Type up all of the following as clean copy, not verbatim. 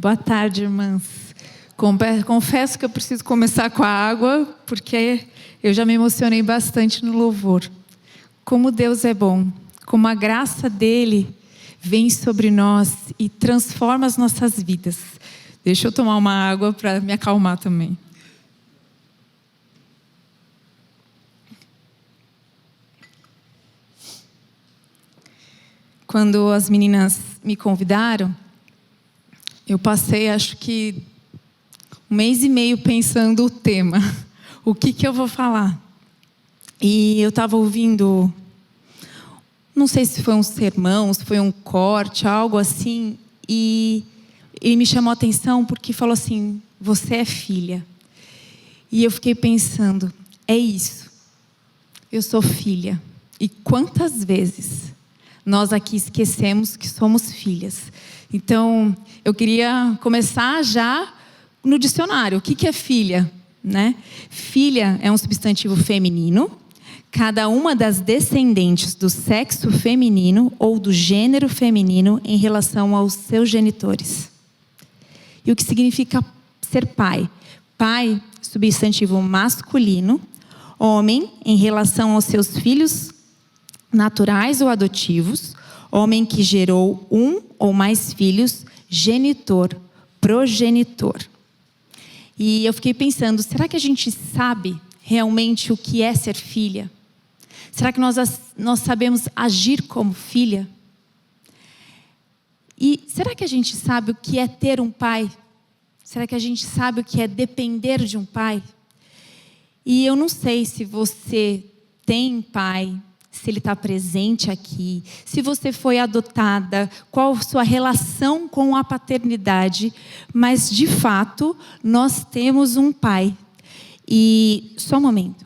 Boa tarde, irmãs. Confesso que eu preciso começar com a água, porque eu já me emocionei bastante no louvor. Como Deus é bom, como a graça dele vem sobre nós e transforma as nossas vidas. Deixa eu tomar uma água para me acalmar também. Quando as meninas me convidaram, eu passei, acho que, 1 mês e meio pensando o tema. O que eu vou falar? E eu estava ouvindo, não sei se foi um sermão, se foi um corte, algo assim, e ele me chamou a atenção porque falou assim: você é filha. E eu fiquei pensando, é isso. Eu sou filha. E quantas vezes nós aqui esquecemos que somos filhas? Então, eu queria começar já no dicionário. O que é filha? Né? Filha é um substantivo feminino. Cada uma das descendentes do sexo feminino ou do gênero feminino em relação aos seus genitores. E o que significa ser pai? Pai, substantivo masculino. Homem, em relação aos seus filhos naturais ou adotivos. Homem que gerou um ou mais filhos. Genitor, progenitor. E eu fiquei pensando, será que a gente sabe realmente o que é ser filha? Será que nós sabemos agir como filha? E será que a gente sabe o que é ter um pai? Será que a gente sabe o que é depender de um pai? E eu não sei se você tem pai, se ele está presente aqui, se você foi adotada, qual a sua relação com a paternidade, mas de fato nós temos um pai. E só um momento.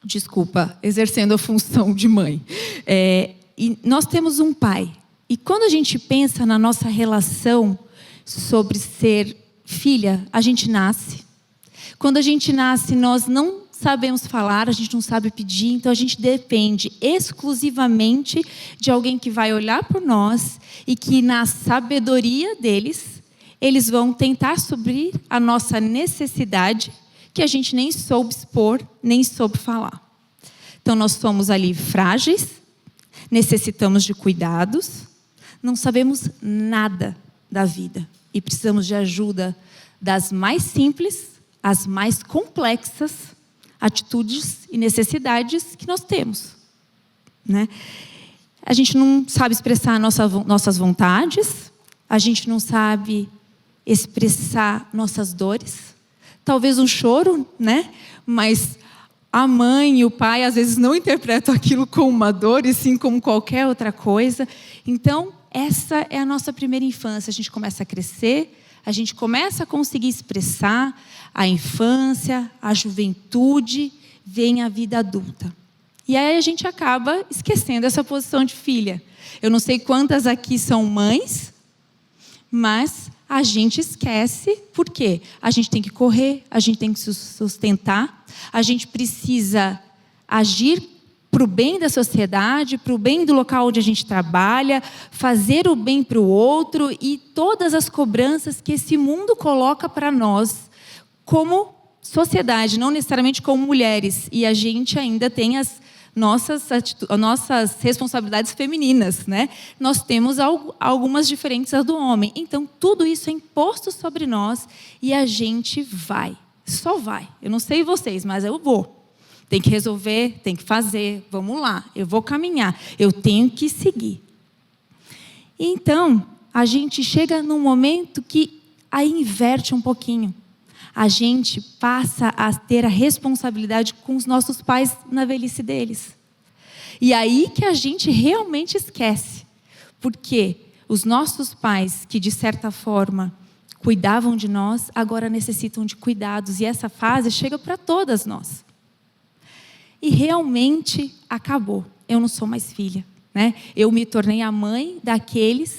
Desculpa, exercendo a função de mãe. E nós temos um pai. E quando a gente pensa na nossa relação sobre ser filha, a gente nasce. Quando a gente nasce, nós não sabemos falar, a gente não sabe pedir, então a gente depende exclusivamente de alguém que vai olhar por nós e que na sabedoria deles, eles vão tentar suprir a nossa necessidade que a gente nem soube expor, nem soube falar. Então nós somos ali frágeis, necessitamos de cuidados, não sabemos nada da vida e precisamos de ajuda das mais simples às mais complexas atitudes e necessidades que nós temos, né? A gente não sabe expressar nossas vontades, a gente não sabe expressar nossas dores, talvez um choro, né? Mas a mãe e o pai às vezes não interpretam aquilo como uma dor e sim como qualquer outra coisa. Então, essa é a nossa primeira infância. A gente começa a crescer, a gente começa a conseguir expressar a infância, a juventude, vem a vida adulta. E aí a gente acaba esquecendo essa posição de filha. Eu não sei quantas aqui são mães, mas a gente esquece. Por quê? A gente tem que correr, a gente tem que se sustentar, a gente precisa agir para o bem da sociedade, para o bem do local onde a gente trabalha, fazer o bem para o outro e todas as cobranças que esse mundo coloca para nós como sociedade, não necessariamente como mulheres. E a gente ainda tem as nossas responsabilidades femininas, né? Nós temos algumas diferentes das do homem. Então, tudo isso é imposto sobre nós e a gente vai. Só vai. Eu não sei vocês, mas eu vou. Tem que resolver, tem que fazer, vamos lá, eu vou caminhar, eu tenho que seguir. Então, a gente chega num momento que aí inverte um pouquinho. A gente passa a ter a responsabilidade com os nossos pais na velhice deles. E aí que a gente realmente esquece. Porque os nossos pais, que de certa forma cuidavam de nós, agora necessitam de cuidados. E essa fase chega para todas nós. E realmente acabou. Eu não sou mais filha, né? Eu me tornei a mãe daqueles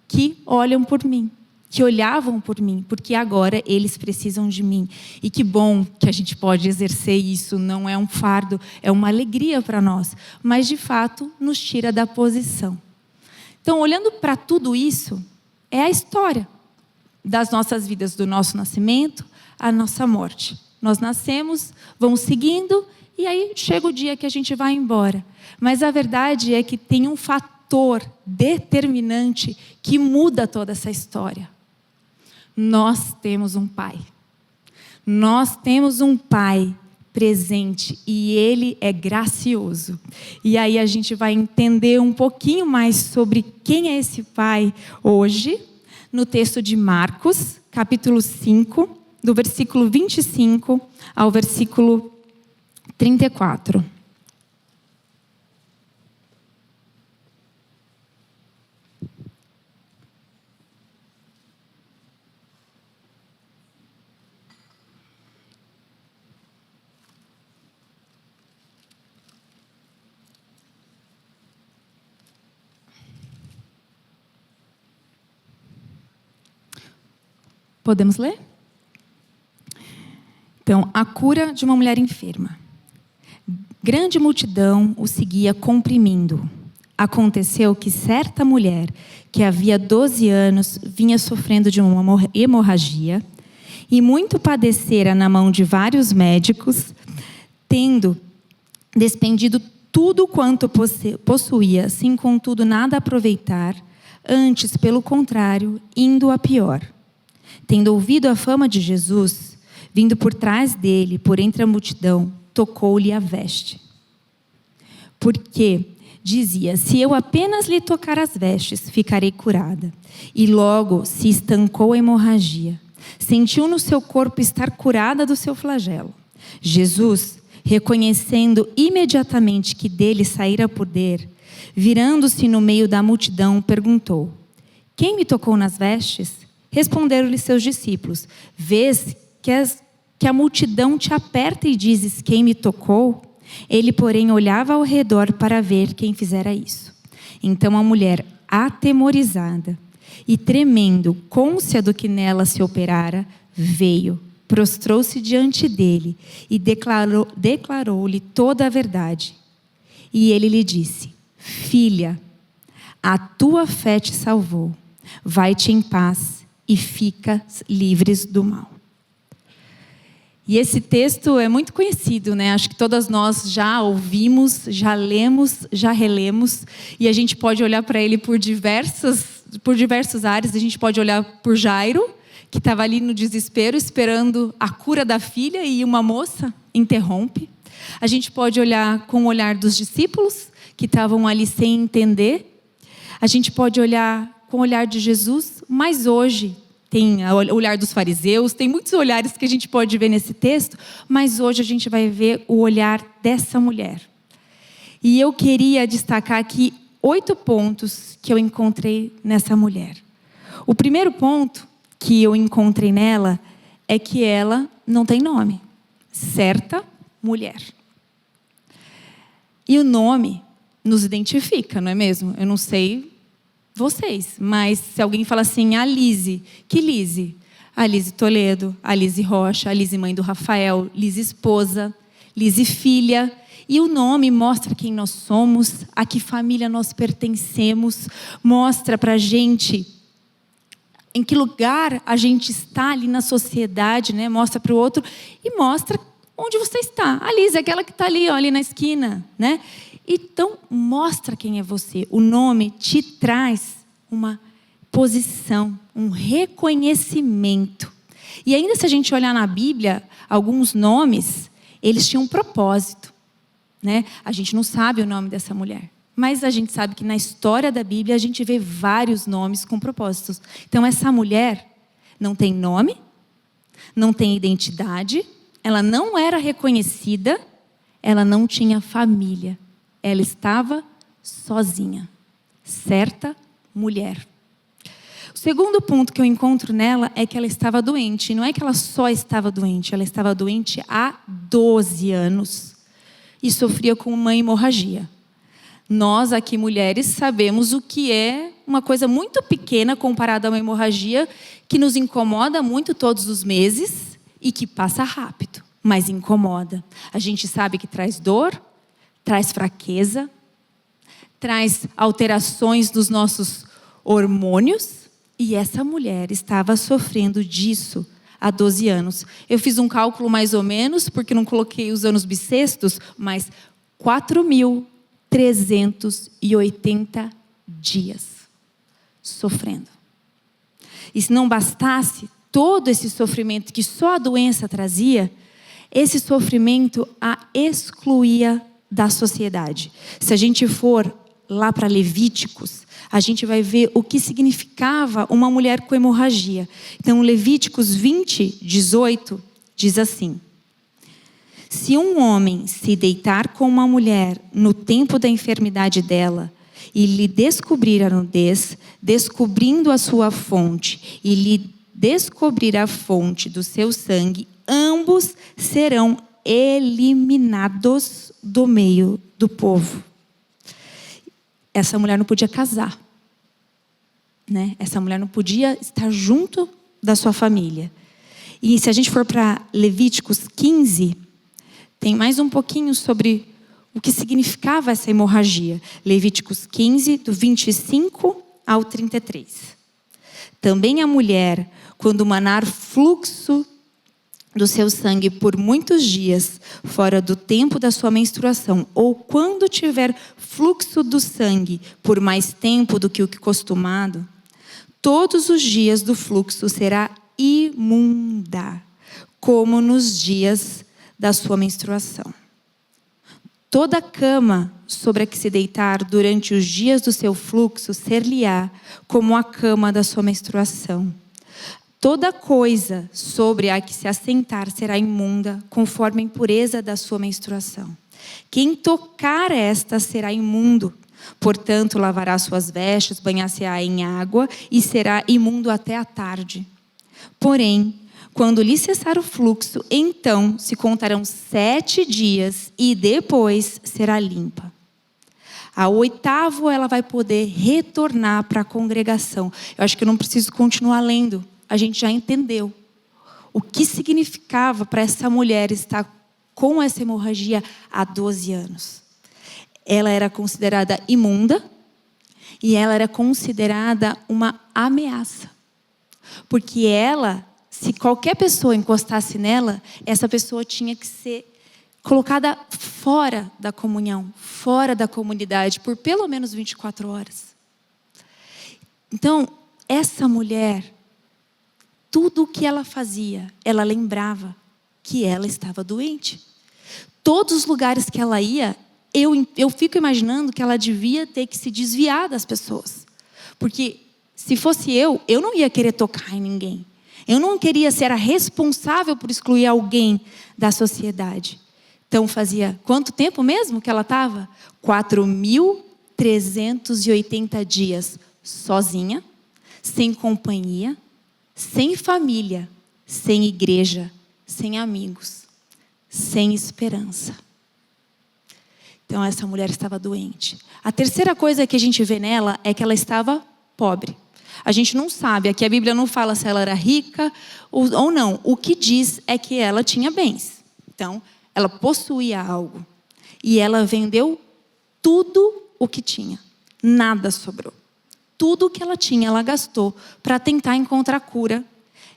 que olham por mim, que olhavam por mim, porque agora eles precisam de mim. E que bom que a gente pode exercer isso, não é um fardo, é uma alegria para nós, mas de fato nos tira da posição. Então, olhando para tudo isso, é a história das nossas vidas, do nosso nascimento à nossa morte. Nós nascemos, vamos seguindo, e aí chega o dia que a gente vai embora. Mas a verdade é que tem um fator determinante que muda toda essa história. Nós temos um Pai. Nós temos um Pai presente e Ele é gracioso. E aí a gente vai entender um pouquinho mais sobre quem é esse Pai hoje, no texto de Marcos, capítulo 5, do versículo 25 ao versículo 34. Podemos ler? Então, a cura de uma mulher enferma. Grande multidão o seguia comprimindo. Aconteceu que certa mulher, que havia 12 anos, vinha sofrendo de uma hemorragia e muito padecera na mão de vários médicos, tendo despendido tudo quanto possuía, sem contudo nada aproveitar, antes, pelo contrário, indo a pior. Tendo ouvido a fama de Jesus, vindo por trás dele, por entre a multidão, tocou-lhe a veste. Porque dizia: se eu apenas lhe tocar as vestes, ficarei curada. E logo se estancou a hemorragia. Sentiu no seu corpo estar curada do seu flagelo. Jesus, reconhecendo imediatamente que dele saíra poder, virando-se no meio da multidão, perguntou: quem me tocou nas vestes? Responderam-lhe seus discípulos: vês que a multidão te aperta e dizes: quem me tocou? Ele, porém, olhava ao redor para ver quem fizera isso. Então a mulher, atemorizada e tremendo, cônscia do que nela se operara, veio, prostrou-se diante dele e declarou-lhe toda a verdade. E ele lhe disse: filha, a tua fé te salvou. Vai-te em paz e fica livres do mal. E esse texto é muito conhecido, né? Acho que todas nós já ouvimos, já lemos, já relemos. E a gente pode olhar para ele por diversas áreas. A gente pode olhar por Jairo, que estava ali no desespero, esperando a cura da filha, e uma moça interrompe. A gente pode olhar com o olhar dos discípulos, que estavam ali sem entender. A gente pode olhar com o olhar de Jesus, mas hoje tem o olhar dos fariseus, tem muitos olhares que a gente pode ver nesse texto, mas hoje a gente vai ver o olhar dessa mulher. E eu queria destacar aqui 8 pontos que eu encontrei nessa mulher. O primeiro ponto que eu encontrei nela é que ela não tem nome. Certa mulher. E o nome nos identifica, não é mesmo? Eu não sei vocês, mas se alguém fala assim: a Lise, que Lise? A Lise Toledo, a Lise Rocha, a Lise mãe do Rafael, Lise esposa, Lise filha. E o nome mostra quem nós somos, a que família nós pertencemos, mostra pra gente em que lugar a gente está ali na sociedade, né? Mostra para o outro e mostra onde você está. A Lise é aquela que está ali, ó, ali na esquina, né? Então, mostra quem é você. O nome te traz uma posição, um reconhecimento. E ainda se a gente olhar na Bíblia, alguns nomes, eles tinham um propósito, né? A gente não sabe o nome dessa mulher, mas a gente sabe que na história da Bíblia a gente vê vários nomes com propósitos. Então, essa mulher não tem nome, não tem identidade, ela não era reconhecida, ela não tinha família. Ela estava sozinha. Certa mulher. O segundo ponto que eu encontro nela é que ela estava doente. Não é que ela só estava doente, ela estava doente há 12 anos. E sofria com uma hemorragia. Nós aqui, mulheres, sabemos o que é uma coisa muito pequena comparada a uma hemorragia que nos incomoda muito todos os meses e que passa rápido, mas incomoda. A gente sabe que traz dor, traz fraqueza, traz alterações dos nossos hormônios E essa mulher estava sofrendo disso há 12 anos. Eu fiz um cálculo mais ou menos, porque não coloquei os anos bissextos, mas 4.380 dias sofrendo. E se não bastasse todo esse sofrimento que só a doença trazia, esse sofrimento a excluía da sociedade. Se a gente for lá para Levíticos, a gente vai ver o que significava uma mulher com hemorragia. Então, Levíticos 20, 18, diz assim: se um homem se deitar com uma mulher no tempo da enfermidade dela, e lhe descobrir a nudez, descobrindo a sua fonte, e lhe descobrir a fonte do seu sangue, ambos serão eliminados do meio do povo. Essa mulher não podia casar, né? Essa mulher não podia estar junto da sua família. E se a gente for para Levíticos 15, tem mais um pouquinho sobre o que significava essa hemorragia. Levíticos 15, do 25 ao 33. Também a mulher, quando manar fluxo do seu sangue por muitos dias, fora do tempo da sua menstruação, ou quando tiver fluxo do sangue por mais tempo do que o costumado, todos os dias do fluxo será imunda, como nos dias da sua menstruação. Toda cama sobre a que se deitar durante os dias do seu fluxo ser-lhe-á como a cama da sua menstruação. Toda coisa sobre a que se assentar será imunda, conforme a impureza da sua menstruação. Quem tocar esta será imundo. Portanto, lavará suas vestes, banhar-se-á em água e será imundo até a tarde. Porém, quando lhe cessar o fluxo, então se contarão 7 dias e depois será limpa. Ao 8º, ela vai poder retornar para a congregação. Eu acho que eu não preciso continuar lendo. A gente já entendeu o que significava para essa mulher estar com essa hemorragia há 12 anos. Ela era considerada imunda e ela era considerada uma ameaça. Porque ela, se qualquer pessoa encostasse nela, essa pessoa tinha que ser colocada fora da comunhão, fora da comunidade, por pelo menos 24 horas. Então, essa mulher, tudo o que ela fazia, ela lembrava que ela estava doente. Todos os lugares que ela ia, eu fico imaginando que ela devia ter que se desviar das pessoas. Porque se fosse eu não ia querer tocar em ninguém. Eu não queria ser a responsável por excluir alguém da sociedade. Então fazia quanto tempo mesmo que ela estava? 4.380 dias sozinha, sem companhia, sem família, sem igreja, sem amigos, sem esperança. Então essa mulher estava doente. A terceira coisa que a gente vê nela é que ela estava pobre. A gente não sabe, aqui a Bíblia não fala se ela era rica ou não. O que diz é que ela tinha bens. Então, ela possuía algo. E ela vendeu tudo o que tinha. Nada sobrou. Tudo o que ela tinha, ela gastou para tentar encontrar cura.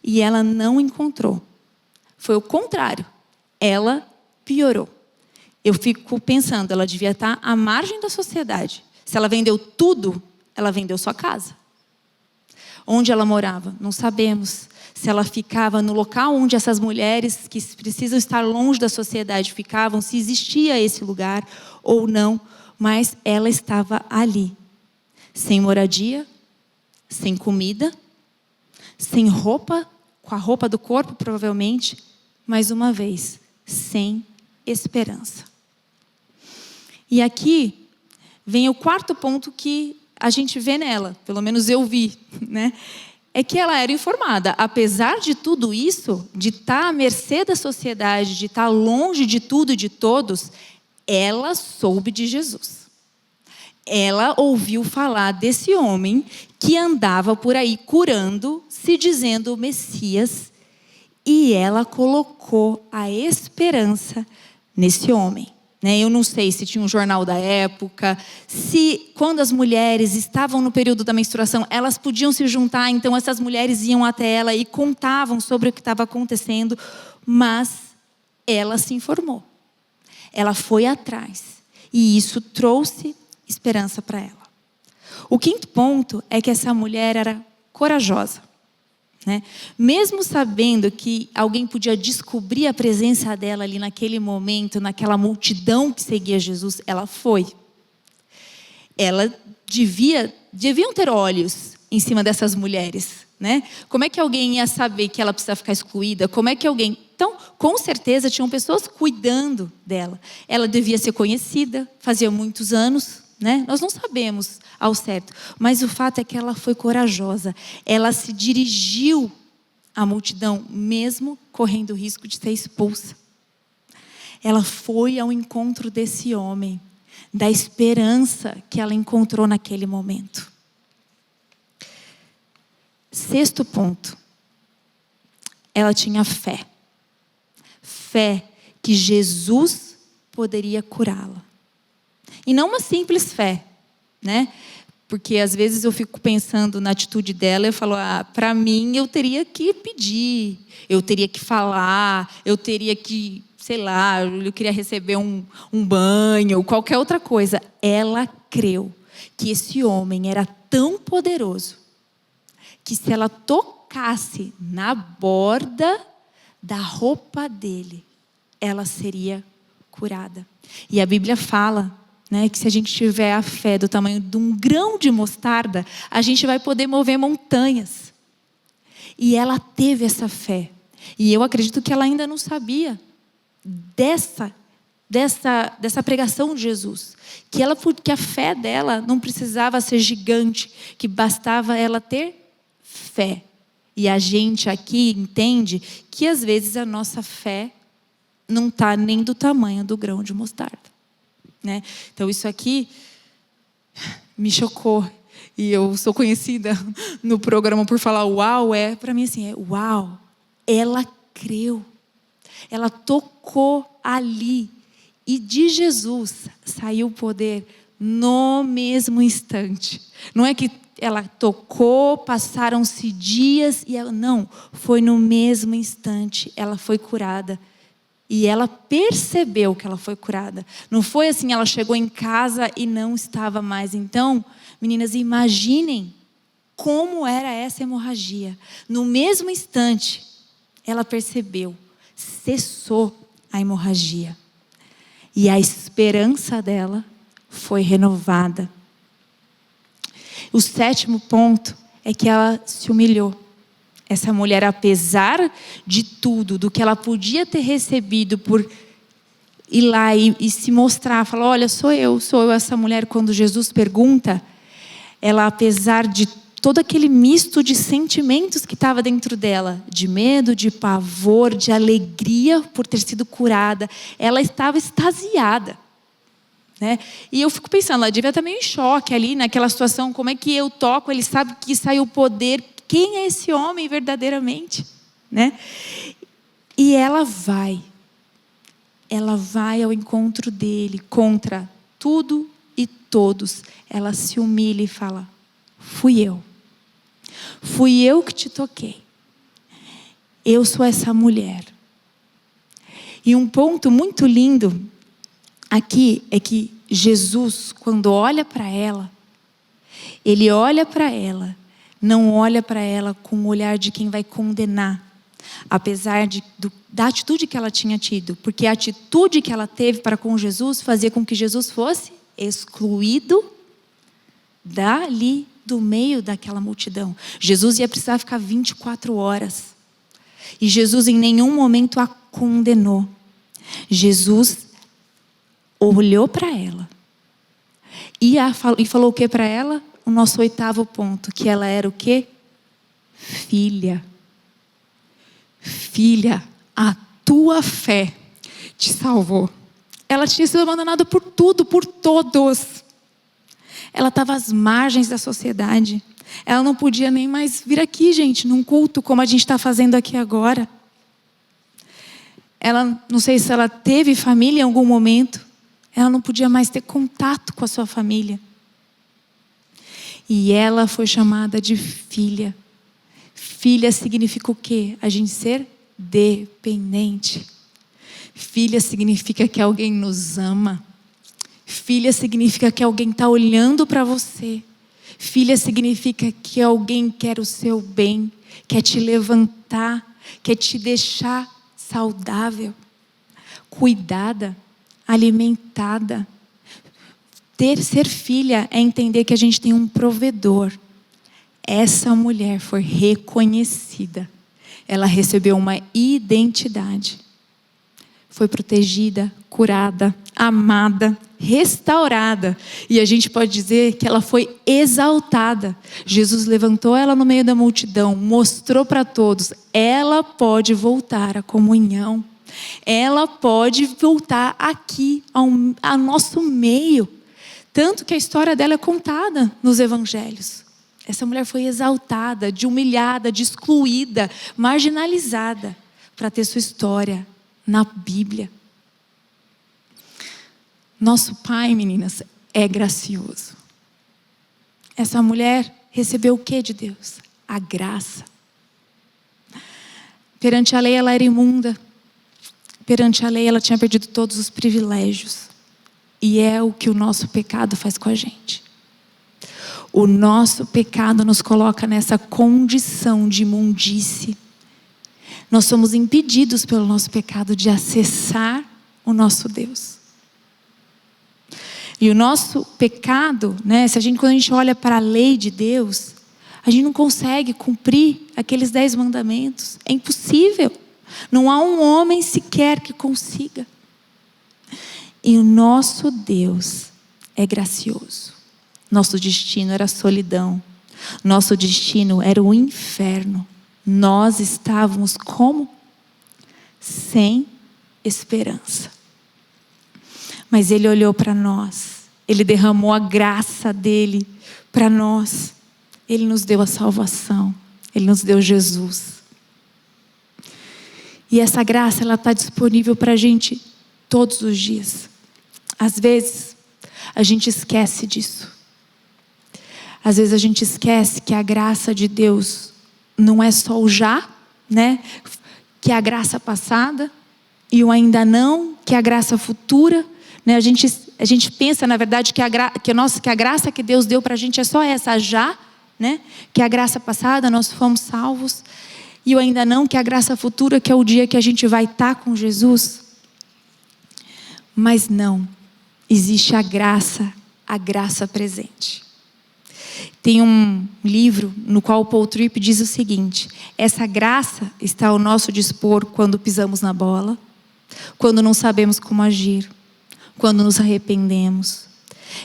E ela não encontrou. Foi o contrário. Ela piorou. Eu fico pensando, ela devia estar à margem da sociedade. Se ela vendeu tudo, ela vendeu sua casa. Onde ela morava? Não sabemos. Se ela ficava no local onde essas mulheres que precisam estar longe da sociedade ficavam, se existia esse lugar ou não. Mas ela estava ali. Sem moradia, sem comida, sem roupa, com a roupa do corpo provavelmente, mais uma vez, sem esperança. E aqui vem o quarto ponto que a gente vê nela, pelo menos eu vi, né? É que ela era informada. Apesar de tudo isso, de estar à mercê da sociedade, de estar longe de tudo e de todos, ela soube de Jesus. Ela ouviu falar desse homem que andava por aí curando, se dizendo o Messias, e ela colocou a esperança nesse homem, né? Eu não sei se tinha um jornal da época, se quando as mulheres estavam no período da menstruação, elas podiam se juntar, então essas mulheres iam até ela e contavam sobre o que estava acontecendo, mas ela se informou. Ela foi atrás e isso trouxe esperança para ela. O quinto ponto é que essa mulher era corajosa, né? Mesmo sabendo que alguém podia descobrir a presença dela ali naquele momento, naquela multidão que seguia Jesus, ela foi. Ela deviam ter olhos em cima dessas mulheres, né? Como é que alguém ia saber que ela precisa ficar excluída? Como é que alguém... Então, com certeza, tinham pessoas cuidando dela. Ela devia ser conhecida, fazia muitos anos, né? Nós não sabemos ao certo, mas o fato é que ela foi corajosa. Ela se dirigiu à multidão, mesmo correndo o risco de ser expulsa. Ela foi ao encontro desse homem, da esperança que ela encontrou naquele momento. Sexto ponto. Ela tinha fé. Fé que Jesus poderia curá-la. E não uma simples fé, né? Porque às vezes eu fico pensando na atitude dela e eu falo, para mim eu teria que pedir, eu teria que falar, eu teria que, sei lá, eu queria receber um banho, qualquer outra coisa. Ela creu que esse homem era tão poderoso que se ela tocasse na borda da roupa dele, ela seria curada. E a Bíblia fala, né, que se a gente tiver a fé do tamanho de um grão de mostarda, a gente vai poder mover montanhas. E ela teve essa fé. E eu acredito que ela ainda não sabia dessa pregação de Jesus. Que a fé dela não precisava ser gigante, que bastava ela ter fé. E a gente aqui entende que às vezes a nossa fé não está nem do tamanho do grão de mostarda, né? Então isso aqui me chocou. E eu sou conhecida no programa por falar uau, para mim assim, uau. Ela creu. Ela tocou ali. E de Jesus saiu o poder no mesmo instante. Não é que ela tocou, passaram-se dias e ela não, foi no mesmo instante, ela foi curada. E ela percebeu que ela foi curada. Não foi assim, ela chegou em casa e não estava mais. Então, meninas, imaginem como era essa hemorragia. No mesmo instante, ela percebeu, cessou a hemorragia. E a esperança dela foi renovada. O sétimo ponto é que ela se humilhou. Essa mulher, apesar de tudo, do que ela podia ter recebido por ir lá e se mostrar, falar, olha, sou eu essa mulher. Quando Jesus pergunta, ela, apesar de todo aquele misto de sentimentos que estava dentro dela, de medo, de pavor, de alegria por ter sido curada, ela estava extasiada, né? E eu fico pensando, ela devia estar meio em choque ali naquela situação, como é que eu toco, ele sabe que saiu o poder, quem é esse homem verdadeiramente, né? E ela vai ao encontro dele, contra tudo e todos. Ela se humilha e fala, fui eu que te toquei, eu sou essa mulher. E um ponto muito lindo aqui é que Jesus, quando olha para ela, ele olha para ela, não olha para ela com o olhar de quem vai condenar, apesar da atitude que ela tinha tido, porque a atitude que ela teve para com Jesus fazia com que Jesus fosse excluído dali do meio daquela multidão. Jesus ia precisar ficar 24 horas. E Jesus em nenhum momento a condenou. Jesus olhou para ela e falou o que para ela? O nosso oitavo ponto, que ela era o quê? Filha. Filha, a tua fé te salvou. Ela tinha sido abandonada por tudo, por todos. Ela estava às margens da sociedade. Ela não podia nem mais vir aqui, gente, num culto como a gente está fazendo aqui agora. Ela, não sei se ela teve família em algum momento. Ela não podia mais ter contato com a sua família. E ela foi chamada de filha. Filha significa o quê? A gente ser dependente. Filha significa que alguém nos ama. Filha significa que alguém está olhando para você. Filha significa que alguém quer o seu bem, quer te levantar, quer te deixar saudável, cuidada, alimentada. Ser filha é entender que a gente tem um provedor. Essa mulher foi reconhecida. Ela recebeu uma identidade. Foi protegida, curada, amada, restaurada. E a gente pode dizer que ela foi exaltada. Jesus levantou ela no meio da multidão, mostrou para todos, ela pode voltar à comunhão. Ela pode voltar aqui ao nosso meio. Tanto que a história dela é contada nos evangelhos. Essa mulher foi exaltada, de humilhada, de excluída, marginalizada, para ter sua história na Bíblia. Nosso Pai, meninas, é gracioso. Essa mulher recebeu o que de Deus? A graça. Perante a lei ela era imunda. Perante a lei ela tinha perdido todos os privilégios. E é o que o nosso pecado faz com a gente. O nosso pecado nos coloca nessa condição de imundície. Nós somos impedidos pelo nosso pecado de acessar o nosso Deus. E o nosso pecado, né, quando a gente olha para a lei de Deus, a gente não consegue cumprir aqueles 10 mandamentos. É impossível. Não há um homem sequer que consiga. E o nosso Deus é gracioso. Nosso destino era a solidão. Nosso destino era o inferno. Nós estávamos como? Sem esperança. Mas Ele olhou para nós. Ele derramou a graça dEle para nós. Ele nos deu a salvação. Ele nos deu Jesus. E essa graça, ela está disponível para a gente todos os dias. Às vezes, a gente esquece disso. Às vezes a gente esquece que a graça de Deus não é só o já, né? Que é a graça passada e o ainda não, que é a graça futura, né? A gente pensa, na verdade, que a graça que Deus deu para a gente é só essa já, né? Que é a graça passada, nós fomos salvos. E o ainda não, que é a graça futura, que é o dia que a gente vai estar com Jesus. Mas não, existe a graça presente. Tem um livro no qual o Paul Tripp diz o seguinte: essa graça está ao nosso dispor quando pisamos na bola, quando não sabemos como agir, quando nos arrependemos.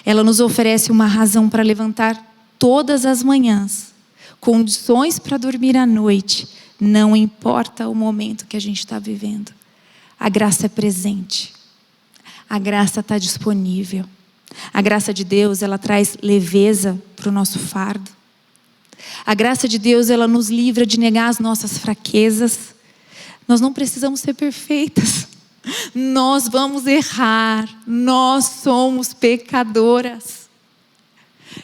Ela nos oferece uma razão para levantar todas as manhãs, condições para dormir à noite, não importa o momento que a gente está vivendo. A graça é presente. A graça está disponível. A graça de Deus, ela traz leveza para o nosso fardo. A graça de Deus, ela nos livra de negar as nossas fraquezas. Nós não precisamos ser perfeitas. Nós vamos errar. Nós somos pecadoras.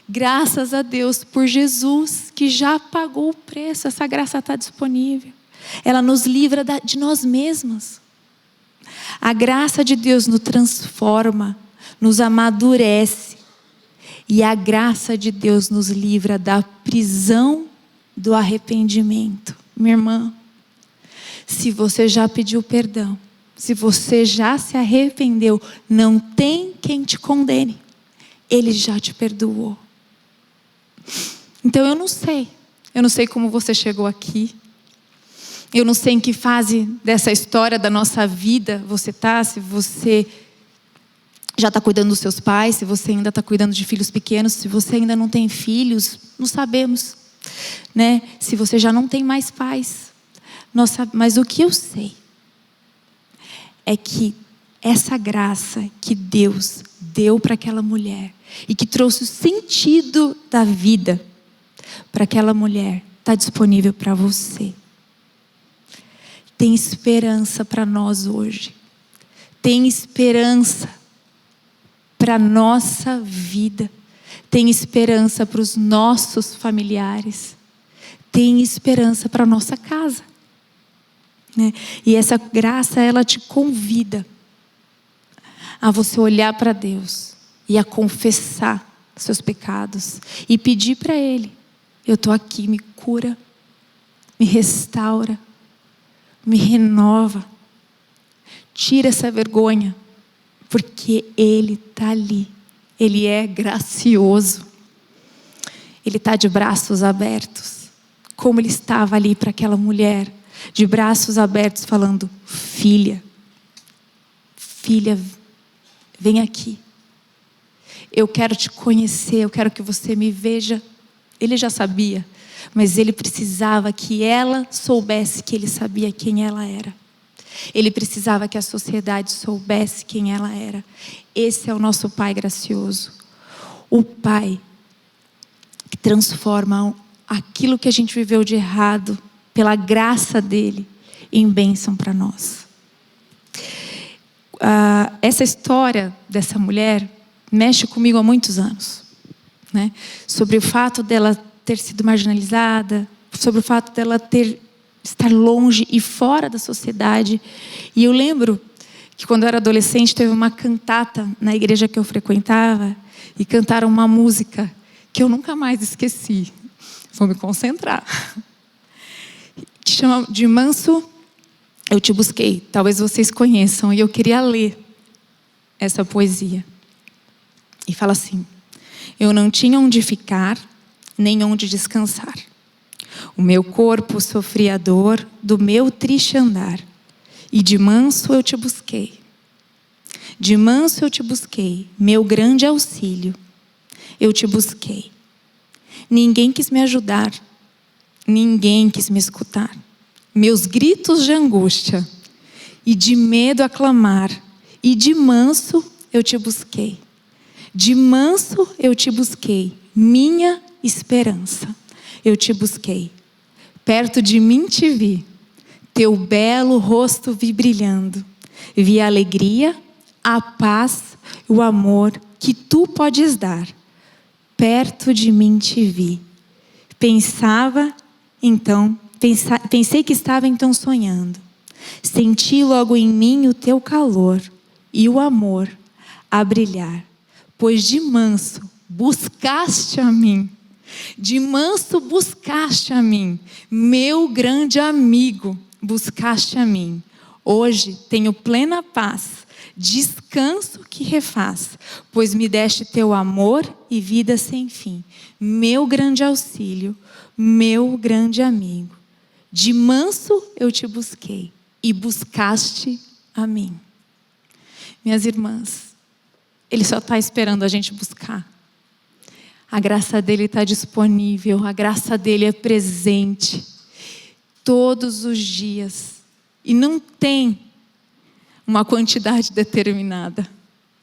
Graças a Deus por Jesus, que já pagou o preço. Essa graça está disponível. Ela nos livra de nós mesmas. A graça de Deus nos transforma, nos amadurece. E a graça de Deus nos livra da prisão do arrependimento. Minha irmã, se você já pediu perdão, se você já se arrependeu, não tem quem te condene. Ele já te perdoou. Então eu não sei como você chegou aqui. Eu não sei em que fase dessa história da nossa vida você está, se você já está cuidando dos seus pais, se você ainda está cuidando de filhos pequenos, se você ainda não tem filhos, não sabemos, né? Se você já não tem mais pais. Mas o que eu sei é que essa graça que Deus deu para aquela mulher e que trouxe o sentido da vida para aquela mulher, está disponível para você. Tem esperança para nós hoje. Tem esperança para a nossa vida. Tem esperança para os nossos familiares. Tem esperança para a nossa casa. Né? E essa graça, ela te convida a você olhar para Deus e a confessar seus pecados e pedir para Ele: eu estou aqui, me cura, me restaura, me renova, tira essa vergonha, porque Ele está ali. Ele é gracioso. Ele está de braços abertos, como Ele estava ali para aquela mulher, de braços abertos, falando: filha, filha, vem aqui. Eu quero te conhecer, eu quero que você me veja. Ele já sabia, mas ele precisava que ela soubesse que ele sabia quem ela era. Ele precisava que a sociedade soubesse quem ela era. Esse é o nosso Pai gracioso. O Pai que transforma aquilo que a gente viveu de errado, pela graça dele, em bênção para nós. Essa história dessa mulher mexe comigo há muitos anos, né? Sobre o fato dela ter sido marginalizada, sobre o fato dela estar longe e fora da sociedade. E eu lembro que quando eu era adolescente, teve uma cantata na igreja que eu frequentava, e cantaram uma música que eu nunca mais esqueci. Vou me concentrar. Que chama De Manso Eu Te Busquei. Talvez vocês conheçam, e eu queria ler essa poesia. E fala assim: eu não tinha onde ficar, nem onde descansar. O meu corpo sofria a dor do meu triste andar. E de manso eu te busquei. De manso eu te busquei, meu grande auxílio. Eu te busquei. Ninguém quis me ajudar. Ninguém quis me escutar. Meus gritos de angústia e de medo a clamar. E de manso eu te busquei. De manso eu te busquei, minha esperança. Eu te busquei. Perto de mim te vi. Teu belo rosto vi brilhando. Vi a alegria, a paz, o amor que tu podes dar. Perto de mim te vi. Pensei que estava então sonhando. Senti logo em mim o teu calor e o amor a brilhar. Pois de manso buscaste a mim. De manso buscaste a mim. Meu grande amigo, buscaste a mim. Hoje tenho plena paz, descanso que refaz, pois me deste teu amor e vida sem fim. Meu grande auxílio, meu grande amigo. De manso eu te busquei e buscaste a mim. Minhas irmãs, Ele só está esperando a gente buscar. A graça dele está disponível, a graça dele é presente todos os dias. E não tem uma quantidade determinada.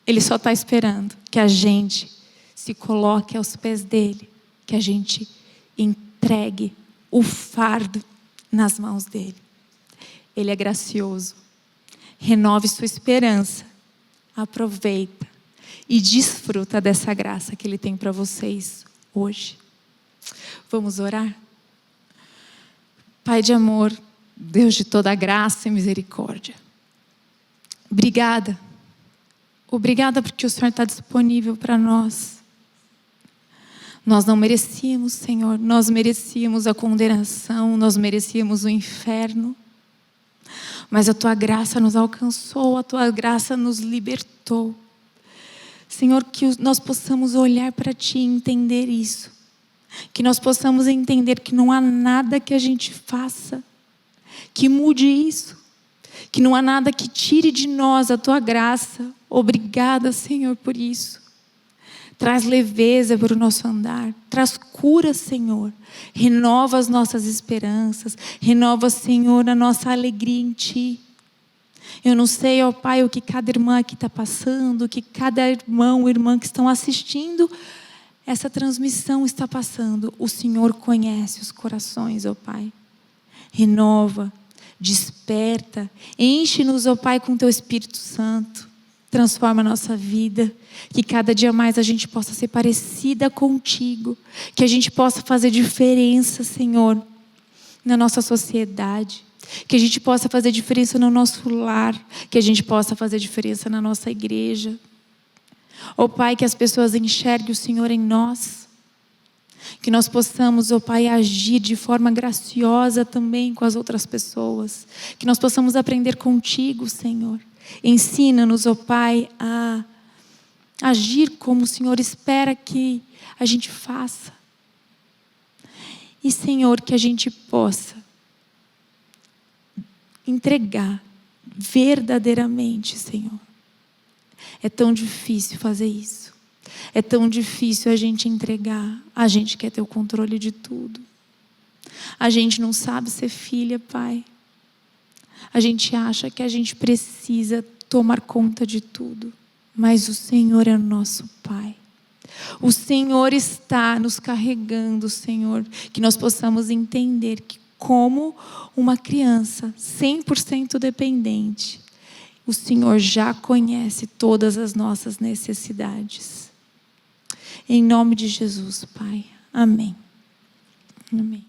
Ele só está esperando que a gente se coloque aos pés dele, que a gente entregue o fardo nas mãos dele. Ele é gracioso. Renove sua esperança. Aproveita e desfruta dessa graça que Ele tem para vocês hoje. Vamos orar? Pai de amor, Deus de toda graça e misericórdia. Obrigada. Obrigada porque o Senhor está disponível para nós. Nós não merecíamos, Senhor. Nós merecíamos a condenação. Nós merecíamos o inferno. Mas a Tua graça nos alcançou. A Tua graça nos libertou. Senhor, que nós possamos olhar para Ti e entender isso. Que nós possamos entender que não há nada que a gente faça que mude isso. Que não há nada que tire de nós a Tua graça. Obrigada, Senhor, por isso. Traz leveza para o nosso andar. Traz cura, Senhor. Renova as nossas esperanças. Renova, Senhor, a nossa alegria em Ti. Eu não sei, ó Pai, o que cada irmã aqui está passando, o que cada irmão ou irmã que estão assistindo essa transmissão está passando. O Senhor conhece os corações, ó Pai. Renova, desperta, enche-nos, ó Pai, com Teu Espírito Santo. Transforma a nossa vida, que cada dia mais a gente possa ser parecida contigo, que a gente possa fazer diferença, Senhor, na nossa sociedade, que a gente possa fazer diferença no nosso lar, que a gente possa fazer diferença na nossa igreja. Ó Pai, que as pessoas enxerguem o Senhor em nós, que nós possamos, ó Pai, agir de forma graciosa também com as outras pessoas, que nós possamos aprender contigo, Senhor. Ensina-nos, ó Pai, a agir como o Senhor espera que a gente faça. E, Senhor, que a gente possa entregar verdadeiramente, Senhor. É tão difícil fazer isso. É tão difícil a gente entregar. A gente quer ter o controle de tudo. A gente não sabe ser filha, Pai. A gente acha que a gente precisa tomar conta de tudo. Mas o Senhor é o nosso Pai. O Senhor está nos carregando, Senhor. Que nós possamos entender que como uma criança 100% dependente, o Senhor já conhece todas as nossas necessidades. Em nome de Jesus, Pai. Amém. Amém.